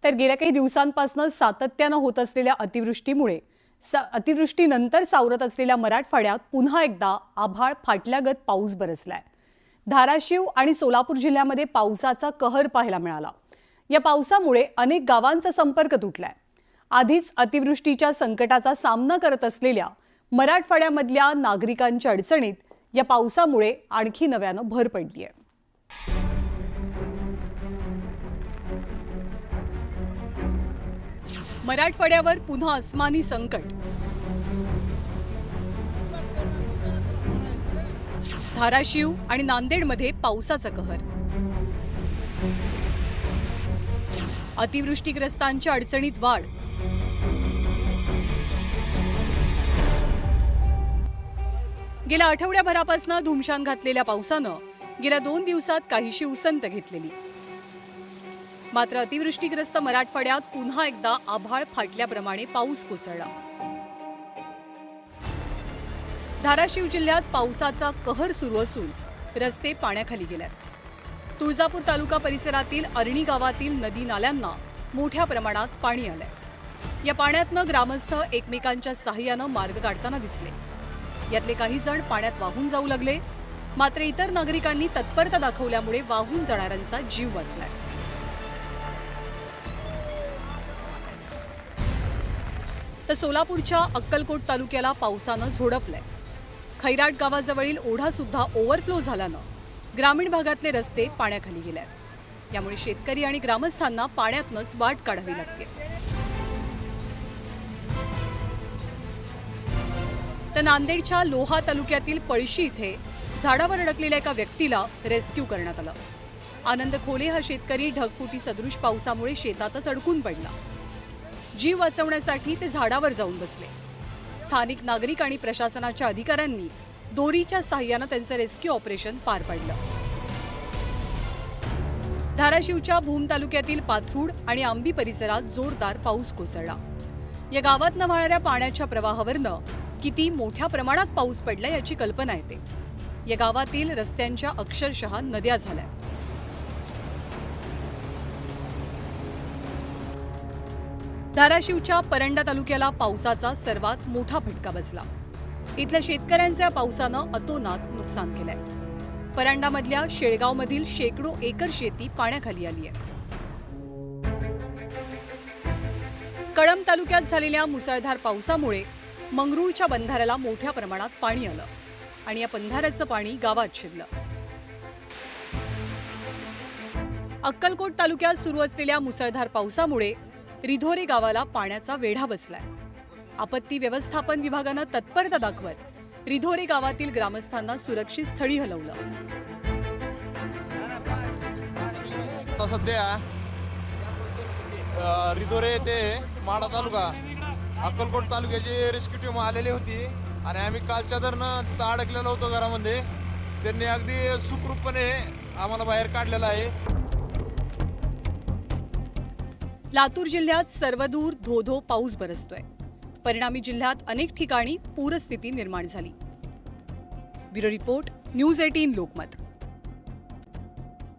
तर गेल्या काही दिवसांपासून सातत्याने होत असलेल्या अतिवृष्टीनंतर सावरत असलेल्या मराठवाड्यात पुन्हा एकदा आभाळ फाटल्यागत पाऊस बरसलाय। धाराशिव आणि सोलापूर जिल्ह्यामध्ये पावसाचा कहर पाहायला मिळाला। या पावसामुळे अनेक गावांचा संपर्क तुटलाय। आधीच अतिवृष्टीच्या संकटाचा सामना करत असलेल्या मराठवाड्यामधल्या नागरिकांच्या अडचणीत या पावसामुळे आणखी नव्यानं भर पडली आहे। मराठवाड्यावर पुन्हा अस्मानी संकट। धाराशिव आणि नांदेडमध्ये पावसाचा कहर। अतिवृष्टीग्रस्तांच्या अडचणीत वाढ। गेल्या आठवड्याभरापासून धुमशान घातलेल्या पावसानं गेल्या 2 दिवसात काहीशी उसंत घेतलेली। मात्र अतिवृष्टीग्रस्त मराठवाड्यात पुन्हा एकदा आभाळ फाटल्याप्रमाणे पाऊस कोसळला। धाराशिव जिल्ह्यात पावसाचा कहर सुरू असून रस्ते पाण्याखाली गेलेत। तुळजापूर तालुका परिसरातील अरणी गावातील नदी नाल्यांना मोठ्या प्रमाणात पाणी आलंय। या पाण्यातनं ग्रामस्थ एकमेकांच्या सहाय्यानं मार्ग काढताना दिसले। यातले काही जण पाण्यात वाहून जाऊ लागले, मात्र इतर नागरिकांनी तत्परता दाखवल्यामुळे वाहून जाणाऱ्यांचा जीव वाचलाय। तर सोलापूरच्या अक्कलकोट तालुक्याला पावसानं झोडपलंय। खैराट गावाजवळील ओढा सुद्धा ओव्हरफ्लो झाल्यानं ग्रामीण भागातले रस्ते पाण्याखाली गेलेत। यामुळे शेतकरी आणि ग्रामस्थांना पाण्यातनंच वाट काढावी लागते। तर नांदेडच्या लोहा तालुक्यातील पळशी इथे झाडावर अडकलेल्या एका व्यक्तीला रेस्क्यू करण्यात आलं। आनंद खोले हा शेतकरी ढगफुटी सदृश पावसामुळे शेतातच अडकून पडला। जीव वाचवण्यासाठी ते झाडावर जाऊन बसले। स्थानिक नागरिक आणि प्रशासनाच्या अधिकाऱ्यांनी दोरीच्या सहाय्यानं त्यांचं रेस्क्यू ऑपरेशन पार पाडलं। धाराशिवच्या भूम तालुक्यातील पाथरूड आणि आंबी परिसरात जोरदार पाऊस कोसळला। या गावातनं वाहणाऱ्या पाण्याच्या प्रवाहावरनं किती मोठ्या प्रमाणात पाऊस पडला याची कल्पना येते। या गावातील रस्त्यांच्या अक्षरशः नद्या झाल्या। धाराशिवच्या परंडा तालुक्याला पावसाचा सर्वात मोठा फटका बसला। इथल्या शेतकऱ्यांच्या पावसानं अतोनात नुकसान केलंय। परंडामधल्या शेळगावमधील शेकडो एकर शेती पाण्याखाली आली आहे। कळंब तालुक्यात झालेल्या मुसळधार पावसामुळे मंगरूळच्या बंधाऱ्याला मोठ्या प्रमाणात पाणी आलं आणि या बंधाऱ्याचं पाणी गावात शिरलं। अक्कलकोट तालुक्यात सुरू असलेल्या मुसळधार पावसामुळे रिधोरे गावाला पाण्याचा वेढा बसलाय। आपत्ती व्यवस्थापन विभागानं तत्परता दाखवत रिधोरे गावातील ग्रामस्थांना सुरक्षित स्थळी हलवलं। सध्या रिधोरे ते माढा तालुका अक्कलकोट तालुक्याची रेस्क्यू टीम आलेली होती आणि आम्ही कालच्या दरनं तिथं अडकलेलो होतो घरामध्ये। त्यांनी अगदी सुखरूपपणे आम्हाला बाहेर काढलेलं आहे। लातूर जिल्ह्यात सर्वदूर धो-धो पाऊस बरसतोय। परिणामी जिल्ह्यात अनेक ठिकाणी पूरस्थिती निर्माण झाली। Bureau report, news 18 Lokmat.